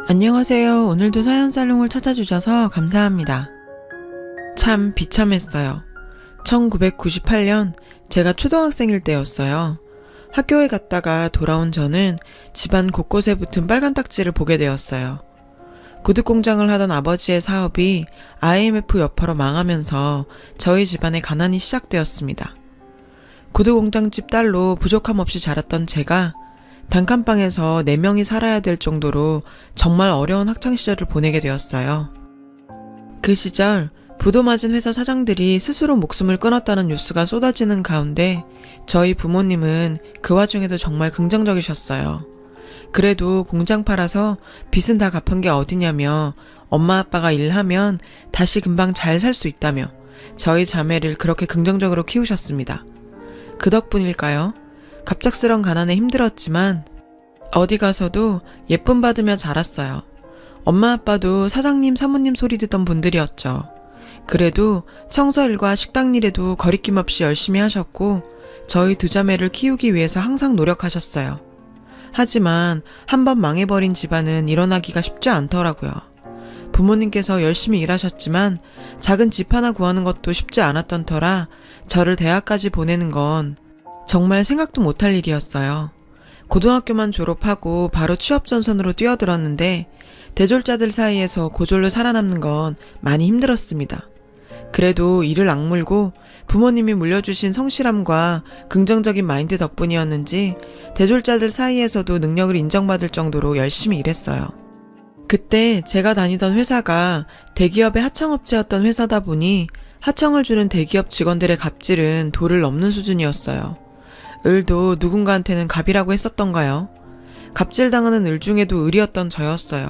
안녕하세요. 오늘도 사연살롱을 찾아주셔서 감사합니다. 참 비참했어요. 1998년 제가 초등학생일 때였어요. 학교에 갔다가 돌아온 저는 집안 곳곳에 붙은 빨간 딱지를 보게 되었어요. 구두공장을 하던 아버지의 사업이 IMF 여파로 망하면서 저희 집안의 가난이 시작되었습니다. 구두공장집 딸로 부족함 없이 자랐던 제가 단칸방에서 4명이 살아야 될 정도로 정말 어려운 학창시절을 보내게 되었어요. 그 시절 부도 맞은 회사 사장들이 스스로 목숨을 끊었다는 뉴스가 쏟아지는 가운데 저희 부모님은 그 와중에도 정말 긍정적이셨어요. 그래도 공장 팔아서 빚은 다 갚은 게 어디냐며 엄마 아빠가 일하면 다시 금방 잘 살 수 있다며 저희 자매를 그렇게 긍정적으로 키우셨습니다. 그 덕분일까요? 갑작스런 가난에 힘들었지만 어디 가서도 예쁨 받으며 자랐어요. 엄마 아빠도 사장님 사모님 소리 듣던 분들이었죠. 그래도 청소일과 식당일에도 거리낌 없이 열심히 하셨고 저희 두 자매를 키우기 위해서 항상 노력하셨어요. 하지만 한번 망해버린 집안은 일어나기가 쉽지 않더라고요. 부모님께서 열심히 일하셨지만 작은 집 하나 구하는 것도 쉽지 않았던 터라 저를 대학까지 보내는 건 정말 생각도 못할 일이었어요. 고등학교만 졸업하고 바로 취업전선으로 뛰어들었는데 대졸자들 사이에서 고졸로 살아남는 건 많이 힘들었습니다. 그래도 이를 악물고 부모님이 물려주신 성실함과 긍정적인 마인드 덕분이었는지 대졸자들 사이에서도 능력을 인정받을 정도로 열심히 일했어요. 그때 제가 다니던 회사가 대기업의 하청업체였던 회사다 보니 하청을 주는 대기업 직원들의 갑질은 도를 넘는 수준이었어요. 을도 누군가한테는 갑이라고 했었던가요? 갑질당하는 을 중에도 을이었던 저였어요.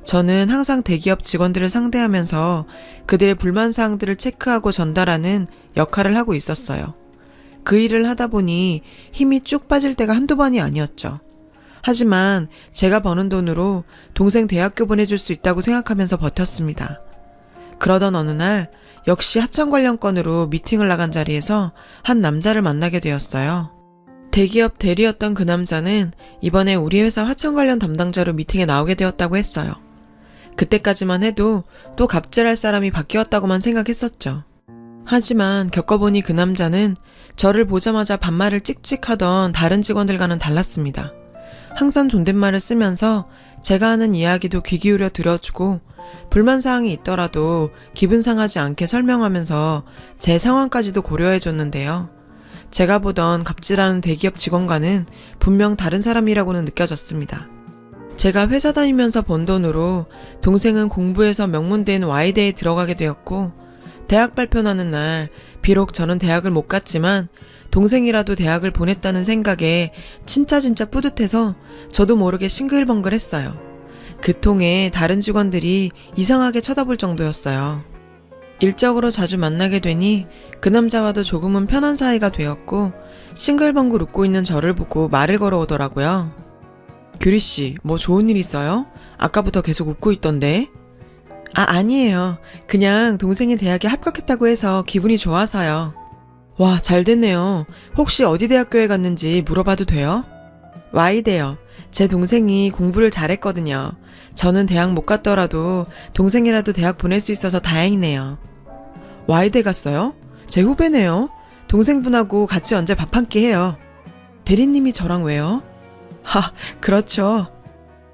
저는 항상 대기업 직원들을 상대하면서 그들의 불만사항들을 체크하고 전달하는 역할을 하고 있었어요. 그 일을 하다 보니 힘이 쭉 빠질 때가 한두 번이 아니었죠. 하지만 제가 버는 돈으로 동생 대학교 보내줄 수 있다고 생각하면서 버텼습니다. 그러던 어느 날 역시 하청 관련 건으로 미팅을 나간 자리에서 한 남자를 만나게 되었어요. 대기업 대리였던 그 남자는 이번에 우리 회사 하청 관련 담당자로 미팅에 나오게 되었다고 했어요. 그때까지만 해도 또 갑질할 사람이 바뀌었다고만 생각했었죠. 하지만 겪어보니 그 남자는 저를 보자마자 반말을 찍찍하던 다른 직원들과는 달랐습니다. 항상 존댓말을 쓰면서 제가 하는 이야기도 귀 기울여 들어주고 불만사항이 있더라도 기분 상하지 않게 설명하면서 제 상황까지도 고려해줬는데요. 제가 보던 갑질하는 대기업 직원과는 분명 다른 사람이라고는 느껴졌습니다. 제가 회사 다니면서 번 돈으로 동생은 공부해서 명문대인 Y대에 들어가게 되었고 대학 발표나는 날 비록 저는 대학을 못 갔지만 동생이라도 대학을 보냈다는 생각에 진짜 뿌듯해서 저도 모르게 싱글벙글했어요. 그 통에 다른 직원들이 이상하게 쳐다볼 정도였어요. 일적으로 자주 만나게 되니 그 남자와도 조금은 편한 사이가 되었고 싱글벙글 웃고 있는 저를 보고 말을 걸어오더라고요. 규리씨, 뭐 좋은 일 있어요? 아까부터 계속 웃고 있던데? 아니에요. 그냥 동생이 대학에 합격했다고 해서 기분이 좋아서요. 와, 잘 됐네요. 혹시 어디 대학교에 갔는지 물어봐도 돼요? Y대요. 제 동생이 공부를 잘했거든요. 저는 대학 못 갔더라도 동생이라도 대학 보낼 수 있어서 다행이네요. Y대 갔어요? 제 후배네요. 동생분하고 같이 언제 밥 한 끼 해요. 대리님이 저랑 왜요? 그렇죠.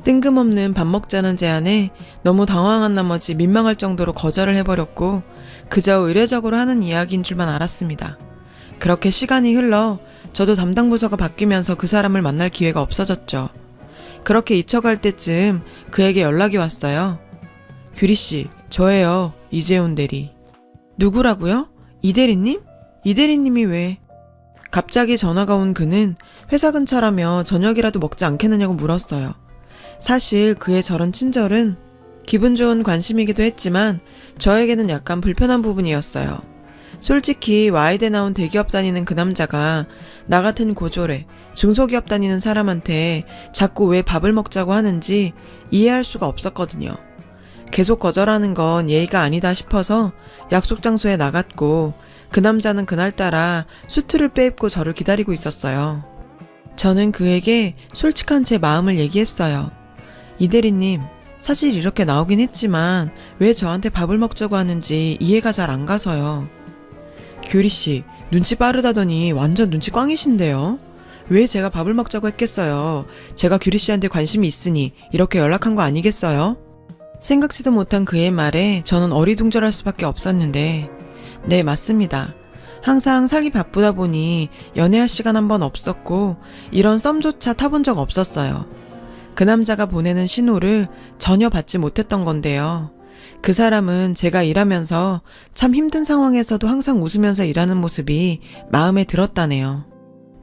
뜬금없는 밥 먹자는 제안에 너무 당황한 나머지 민망할 정도로 거절을 해버렸고 그저 의례적으로 하는 이야기인 줄만 알았습니다. 그렇게 시간이 흘러 저도 담당 부서가 바뀌면서 그 사람을 만날 기회가 없어졌죠. 그렇게 잊혀갈 때쯤 그에게 연락이 왔어요. 규리씨, 저예요. 이재훈 대리. 누구라고요? 이 대리님? 이 대리님이 왜? 갑자기 전화가 온 그는 회사 근처라며 저녁이라도 먹지 않겠느냐고 물었어요. 사실 그의 저런 친절은 기분 좋은 관심이기도 했지만 저에게는 약간 불편한 부분이었어요. 솔직히 Y대 나온 대기업 다니는 그 남자가 나 같은 고졸에 중소기업 다니는 사람한테 자꾸 왜 밥을 먹자고 하는지 이해할 수가 없었거든요. 계속 거절하는 건 예의가 아니다 싶어서 약속 장소에 나갔고 그 남자는 그날따라 수트를 빼입고 저를 기다리고 있었어요. 저는 그에게 솔직한 제 마음을 얘기했어요. 이 대리님, 사실 이렇게 나오긴 했지만 왜 저한테 밥을 먹자고 하는지 이해가 잘 안 가서요. 규리씨, 눈치 빠르다더니 완전 눈치 꽝이신데요? 왜 제가 밥을 먹자고 했겠어요? 제가 규리씨한테 관심이 있으니 이렇게 연락한 거 아니겠어요? 생각지도 못한 그의 말에 저는 어리둥절할 수밖에 없었는데, 네, 맞습니다. 항상 살기 바쁘다 보니 연애할 시간 한 번 없었고 이런 썸조차 타본 적 없었어요. 그 남자가 보내는 신호를 전혀 받지 못했던 건데요. 그 사람은 제가 일하면서 참 힘든 상황에서도 항상 웃으면서 일하는 모습이 마음에 들었다네요.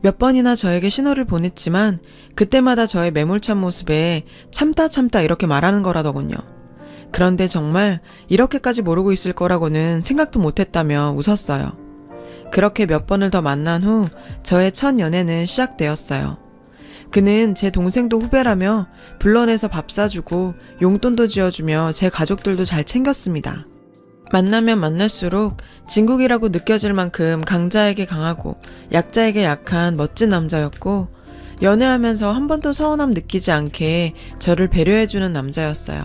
몇 번이나 저에게 신호를 보냈지만 그때마다 저의 매몰찬 모습에 참다 이렇게 말하는 거라더군요. 그런데 정말 이렇게까지 모르고 있을 거라고는 생각도 못했다며 웃었어요. 그렇게 몇 번을 더 만난 후 저의 첫 연애는 시작되었어요. 그는 제 동생도 후배라며 불러내서 밥 사주고 용돈도 지어주며 제 가족들도 잘 챙겼습니다. 만나면 만날수록 진국이라고 느껴질 만큼 강자에게 강하고 약자에게 약한 멋진 남자였고, 연애하면서 한 번도 서운함 느끼지 않게 저를 배려해주는 남자였어요.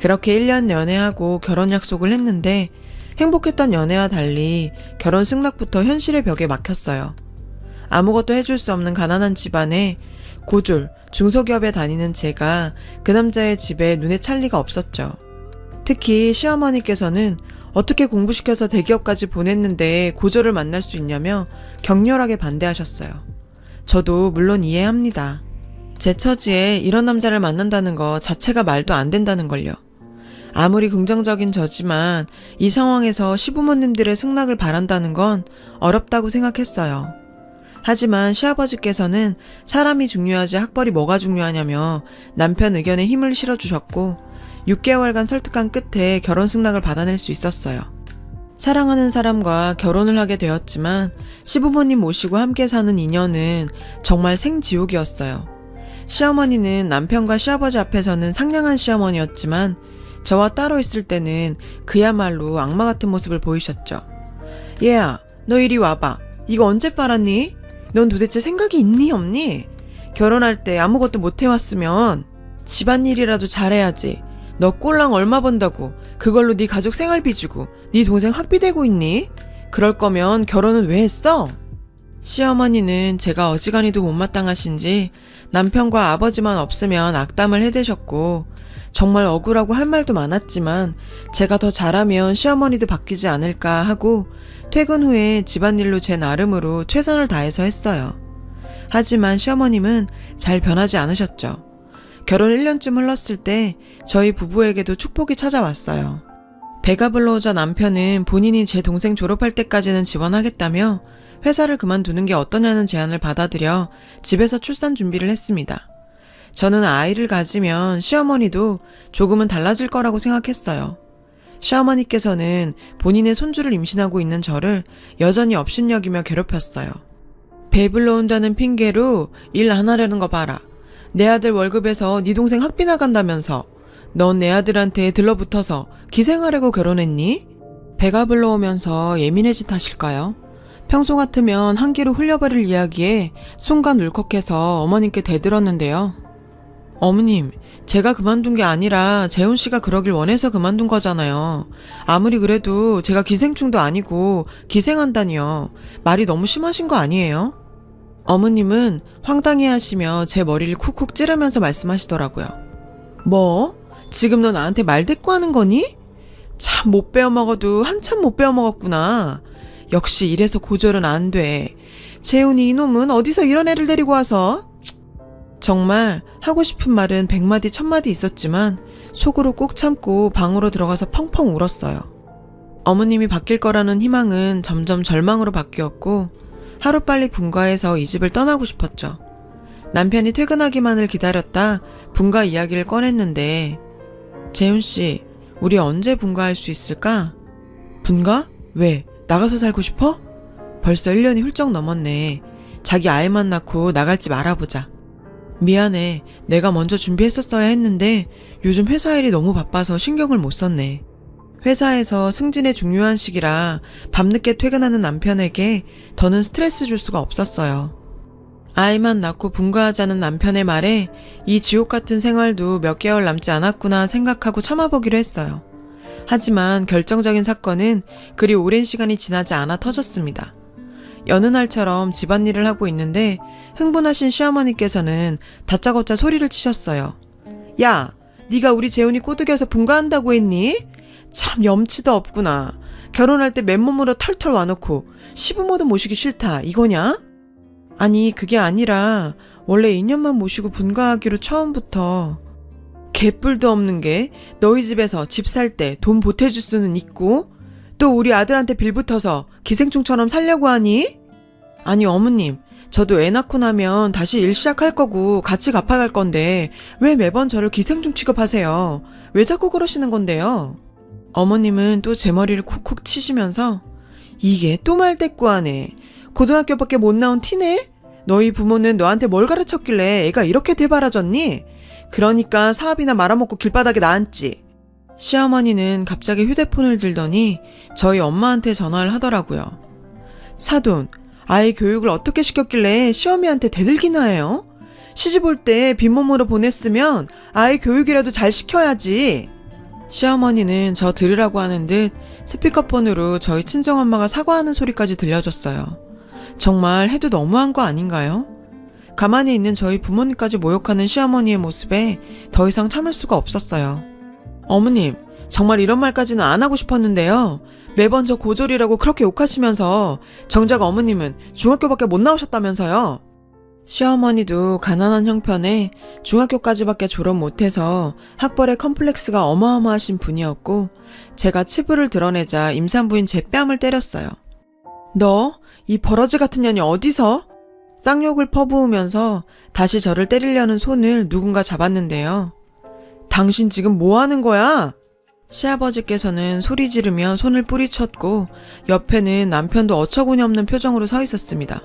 그렇게 1년 연애하고 결혼 약속을 했는데 행복했던 연애와 달리 결혼 승낙부터 현실의 벽에 막혔어요. 아무것도 해줄 수 없는 가난한 집안에 고졸, 중소기업에 다니는 제가 그 남자의 집에 눈에 찰 리가 없었죠. 특히 시어머니께서는 어떻게 공부시켜서 대기업까지 보냈는데 고졸을 만날 수 있냐며 격렬하게 반대하셨어요. 저도 물론 이해합니다. 제 처지에 이런 남자를 만난다는 거 자체가 말도 안 된다는 걸요. 아무리 긍정적인 저지만 이 상황에서 시부모님들의 승낙을 바란다는 건 어렵다고 생각했어요. 하지만 시아버지께서는 사람이 중요하지 학벌이 뭐가 중요하냐며 남편 의견에 힘을 실어주셨고 6개월간 설득한 끝에 결혼 승낙을 받아낼 수 있었어요. 사랑하는 사람과 결혼을 하게 되었지만 시부모님 모시고 함께 사는 인연은 정말 생지옥이었어요. 시어머니는 남편과 시아버지 앞에서는 상냥한 시어머니였지만 저와 따로 있을 때는 그야말로 악마 같은 모습을 보이셨죠. 얘야, 너 이리 와봐. 이거 언제 빨았니? 넌 도대체 생각이 있니 없니? 결혼할 때 아무것도 못 해왔으면 집안일이라도 잘해야지. 너 꼴랑 얼마 번다고 그걸로 네 가족 생활비 주고 네 동생 학비 대고 있니? 그럴 거면 결혼은 왜 했어? 시어머니는 제가 어지간히도 못마땅하신지 남편과 아버지만 없으면 악담을 해대셨고 정말 억울하고 할 말도 많았지만 제가 더 잘하면 시어머니도 바뀌지 않을까 하고 퇴근 후에 집안일로 제 나름으로 최선을 다해서 했어요. 하지만 시어머님은 잘 변하지 않으셨죠. 결혼 1년쯤 흘렀을 때 저희 부부에게도 축복이 찾아왔어요. 배가 불러오자 남편은 본인이 제 동생 졸업할 때까지는 지원하겠다며 회사를 그만두는 게 어떠냐는 제안을 받아들여 집에서 출산 준비를 했습니다. 저는 아이를 가지면 시어머니도 조금은 달라질 거라고 생각했어요. 시어머니께서는 본인의 손주를 임신하고 있는 저를 여전히 업신여기며 괴롭혔어요. 배불러 온다는 핑계로 일 안 하려는 거 봐라. 내 아들 월급에서 네 동생 학비 나간다면서 넌 내 아들한테 들러붙어서 기생하려고 결혼했니? 배가 불러오면서 예민해진 탓일까요? 평소 같으면 한 귀로 흘려버릴 이야기에 순간 울컥해서 어머님께 대들었는데요. 어머님, 제가 그만둔 게 아니라 재훈 씨가 그러길 원해서 그만둔 거잖아요. 아무리 그래도 제가 기생충도 아니고 기생한다니요. 말이 너무 심하신 거 아니에요? 어머님은 황당해 하시며 제 머리를 쿡쿡 찌르면서 말씀하시더라고요. 뭐? 지금 너 나한테 말 대꾸하는 거니? 참 못 배워먹어도 한참 못 배워먹었구나. 역시 이래서 고졸은 안 돼. 재훈이 이놈은 어디서 이런 애를 데리고 와서? 정말 하고 싶은 말은 100마디 1000마디 있었지만 속으로 꾹 참고 방으로 들어가서 펑펑 울었어요. 어머님이 바뀔 거라는 희망은 점점 절망으로 바뀌었고 하루빨리 분가해서 이 집을 떠나고 싶었죠. 남편이 퇴근하기만을 기다렸다 분가 이야기를 꺼냈는데 재훈씨, 우리 언제 분가할 수 있을까? 분가? 왜? 나가서 살고 싶어? 벌써 1년이 훌쩍 넘었네. 자기 아이만 낳고 나갈 집 알아보자. 미안해. 내가 먼저 준비했었어야 했는데 요즘 회사 일이 너무 바빠서 신경을 못 썼네. 회사에서 승진의 중요한 시기라 밤늦게 퇴근하는 남편에게 더는 스트레스 줄 수가 없었어요. 아이만 낳고 분가하자는 남편의 말에 이 지옥 같은 생활도 몇 개월 남지 않았구나 생각하고 참아보기로 했어요. 하지만 결정적인 사건은 그리 오랜 시간이 지나지 않아 터졌습니다. 여느 날처럼 집안일을 하고 있는데 흥분하신 시어머니께서는 다짜고짜 소리를 치셨어요. 야, 네가 우리 재훈이 꼬드겨서 분가한다고 했니? 참 염치도 없구나. 결혼할 때 맨몸으로 털털 와놓고 시부모도 모시기 싫다 이거냐? 아니 그게 아니라 원래 2년만 모시고 분가하기로 처음부터. 개뿔도 없는 게 너희 집에서 집 살 때 돈 보태줄 수는 있고 또 우리 아들한테 빌붙어서 기생충처럼 살려고 하니? 아니 어머님, 저도 애 낳고 나면 다시 일 시작할 거고 같이 갚아갈 건데 왜 매번 저를 기생충 취급하세요? 왜 자꾸 그러시는 건데요? 어머님은 또 제 머리를 쿡쿡 치시면서 이게 또 말대꾸하네. 고등학교밖에 못 나온 티네? 너희 부모는 너한테 뭘 가르쳤길래 애가 이렇게 되바라졌니? 그러니까 사업이나 말아먹고 길바닥에 나앉지. 시어머니는 갑자기 휴대폰을 들더니 저희 엄마한테 전화를 하더라고요. 사돈, 아이 교육을 어떻게 시켰길래 시어미한테 대들기나 해요? 시집 올 때 빈몸으로 보냈으면 아이 교육이라도 잘 시켜야지. 시어머니는 저 들으라고 하는 듯 스피커폰으로 저희 친정엄마가 사과하는 소리까지 들려줬어요. 정말 해도 너무한 거 아닌가요? 가만히 있는 저희 부모님까지 모욕하는 시어머니의 모습에 더 이상 참을 수가 없었어요. 어머님, 정말 이런 말까지는 안 하고 싶었는데요. 매번 저 고졸이라고 그렇게 욕하시면서 정작 어머님은 중학교밖에 못 나오셨다면서요. 시어머니도 가난한 형편에 중학교까지밖에 졸업 못해서 학벌에 컴플렉스가 어마어마하신 분이었고 제가 치부를 드러내자 임산부인 제 뺨을 때렸어요. 너, 이 버러지 같은 년이 어디서? 쌍욕을 퍼부으면서 다시 저를 때리려는 손을 누군가 잡았는데요. 당신 지금 뭐 하는 거야? 시아버지께서는 소리 지르며 손을 뿌리쳤고 옆에는 남편도 어처구니 없는 표정으로 서 있었습니다.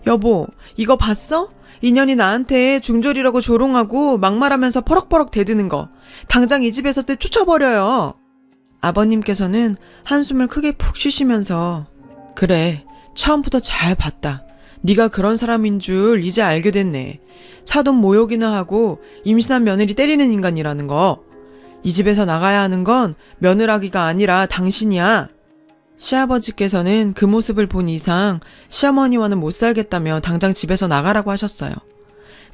여보, 이거 봤어? 인연이 나한테 중졸이라고 조롱하고 막말하면서 퍼럭퍼럭 대드는 거. 당장 이 집에서 쫓아버려요. 아버님께서는 한숨을 크게 푹 쉬시면서 그래, 처음부터 잘 봤다. 네가 그런 사람인 줄 이제 알게 됐네. 사돈 모욕이나 하고 임신한 며느리 때리는 인간이라는 거. 이 집에서 나가야 하는 건 며느라기가 아니라 당신이야. 시아버지께서는 그 모습을 본 이상 시어머니와는 못 살겠다며 당장 집에서 나가라고 하셨어요.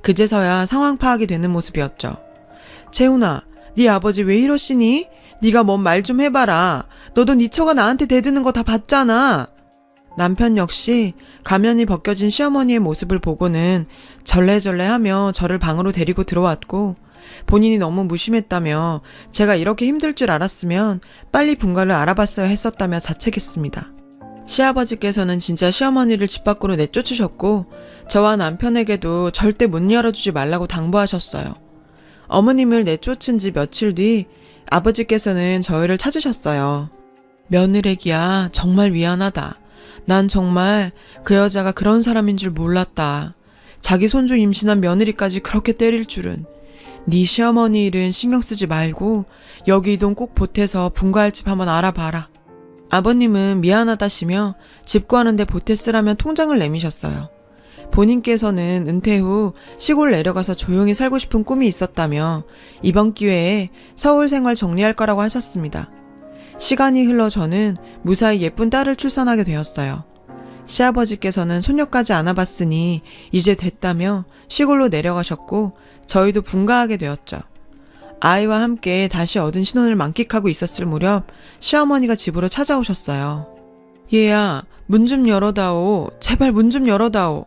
그제서야 상황 파악이 되는 모습이었죠. 재훈아, 네 아버지 왜 이러시니? 네가 뭔 말 좀 해봐라. 너도 네 처가 나한테 대드는 거 다 봤잖아. 남편 역시 가면이 벗겨진 시어머니의 모습을 보고는 절레절레하며 저를 방으로 데리고 들어왔고 본인이 너무 무심했다며 제가 이렇게 힘들 줄 알았으면 빨리 분가를 알아봤어야 했었다며 자책했습니다. 시아버지께서는 진짜 시어머니를 집 밖으로 내쫓으셨고 저와 남편에게도 절대 문 열어주지 말라고 당부하셨어요. 어머님을 내쫓은 지 며칠 뒤 아버지께서는 저희를 찾으셨어요. 며느리기야, 정말 미안하다. 난 정말 그 여자가 그런 사람인 줄 몰랐다. 자기 손주 임신한 며느리까지 그렇게 때릴 줄은. 네 시어머니 일은 신경 쓰지 말고 여기 이 돈 꼭 보태서 분가할 집 한번 알아봐라. 아버님은 미안하다시며 집 구하는데 보태 쓰라면 통장을 내미셨어요. 본인께서는 은퇴 후 시골 내려가서 조용히 살고 싶은 꿈이 있었다며 이번 기회에 서울 생활 정리할 거라고 하셨습니다. 시간이 흘러 저는 무사히 예쁜 딸을 출산하게 되었어요. 시아버지께서는 손녀까지 안아봤으니 이제 됐다며 시골로 내려가셨고 저희도 분가하게 되었죠. 아이와 함께 다시 얻은 신혼을 만끽하고 있었을 무렵 시어머니가 집으로 찾아오셨어요. 얘야, 문 좀 열어다오. 제발 문 좀 열어다오.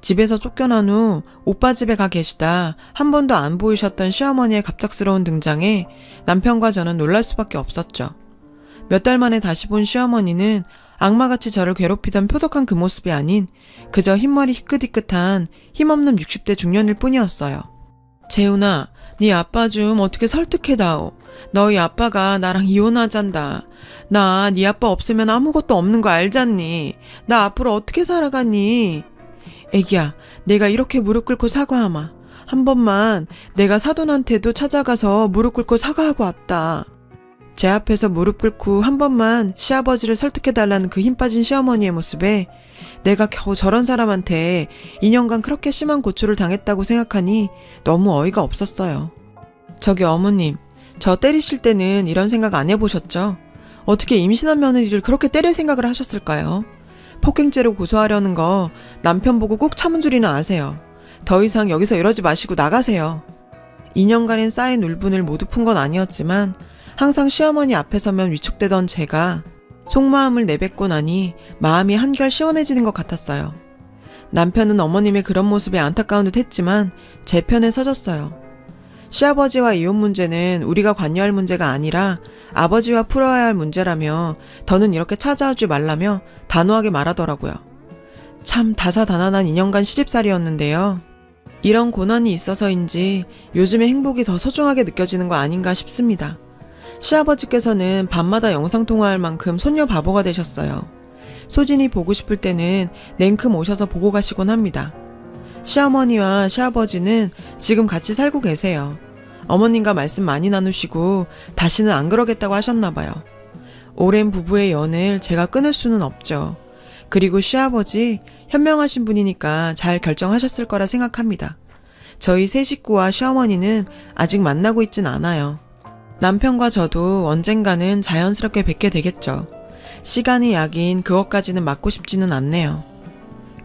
집에서 쫓겨난 후 오빠 집에 가 계시다 한 번도 안 보이셨던 시어머니의 갑작스러운 등장에 남편과 저는 놀랄 수밖에 없었죠. 몇 달 만에 다시 본 시어머니는 악마같이 저를 괴롭히던 표독한 그 모습이 아닌 그저 흰머리 희끗희끗한 힘없는 60대 중년일 뿐이었어요. 재훈아, 네 아빠 좀 어떻게 설득해다오. 너희 아빠가 나랑 이혼하잔다. 나 네 아빠 없으면 아무것도 없는 거 알잖니. 나 앞으로 어떻게 살아가니. 애기야, 내가 이렇게 무릎 꿇고 사과하마. 한 번만 내가 사돈한테도 찾아가서 무릎 꿇고 사과하고 왔다. 제 앞에서 무릎 꿇고 한 번만 시아버지를 설득해달라는 그 힘 빠진 시어머니의 모습에 내가 겨우 저런 사람한테 2년간 그렇게 심한 고초를 당했다고 생각하니 너무 어이가 없었어요. 저기 어머님, 저 때리실 때는 이런 생각 안 해보셨죠? 어떻게 임신한 며느리를 그렇게 때릴 생각을 하셨을까요? 폭행죄로 고소하려는 거 남편 보고 꼭 참은 줄이나 아세요. 더 이상 여기서 이러지 마시고 나가세요. 2년간의 쌓인 울분을 모두 푼 건 아니었지만 항상 시어머니 앞에 서면 위축되던 제가 속마음을 내뱉고 나니 마음이 한결 시원해지는 것 같았어요. 남편은 어머님의 그런 모습에 안타까운 듯 했지만 제 편에 서줬어요. 시아버지와 이혼 문제는 우리가 관여할 문제가 아니라 아버지와 풀어야 할 문제라며 더는 이렇게 찾아오지 말라며 단호하게 말하더라고요. 참 다사다난한 2년간 시집살이였는데요. 이런 고난이 있어서인지 요즘의 행복이 더 소중하게 느껴지는 거 아닌가 싶습니다. 시아버지께서는 밤마다 영상통화할 만큼 손녀 바보가 되셨어요. 소진이 보고 싶을 때는 냉큼 오셔서 보고 가시곤 합니다. 시어머니와 시아버지는 지금 같이 살고 계세요. 어머님과 말씀 많이 나누시고 다시는 안 그러겠다고 하셨나봐요. 오랜 부부의 연을 제가 끊을 수는 없죠. 그리고 시아버지 현명하신 분이니까 잘 결정하셨을 거라 생각합니다. 저희 세 식구와 시어머니는 아직 만나고 있진 않아요. 남편과 저도 언젠가는 자연스럽게 뵙게 되겠죠. 시간이 약인 그것까지는 맞고 싶지는 않네요.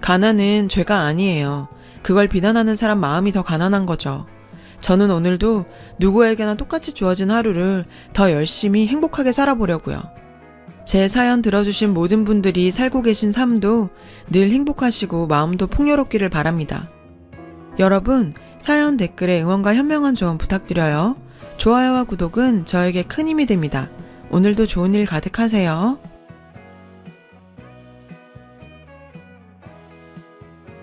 가난은 죄가 아니에요. 그걸 비난하는 사람 마음이 더 가난한 거죠. 저는 오늘도 누구에게나 똑같이 주어진 하루를 더 열심히 행복하게 살아보려고요. 제 사연 들어주신 모든 분들이 살고 계신 삶도 늘 행복하시고 마음도 풍요롭기를 바랍니다. 여러분, 사연 댓글에 응원과 현명한 조언 부탁드려요. 좋아요와 구독은 저에게 큰 힘이 됩니다. 오늘도 좋은 일 가득하세요.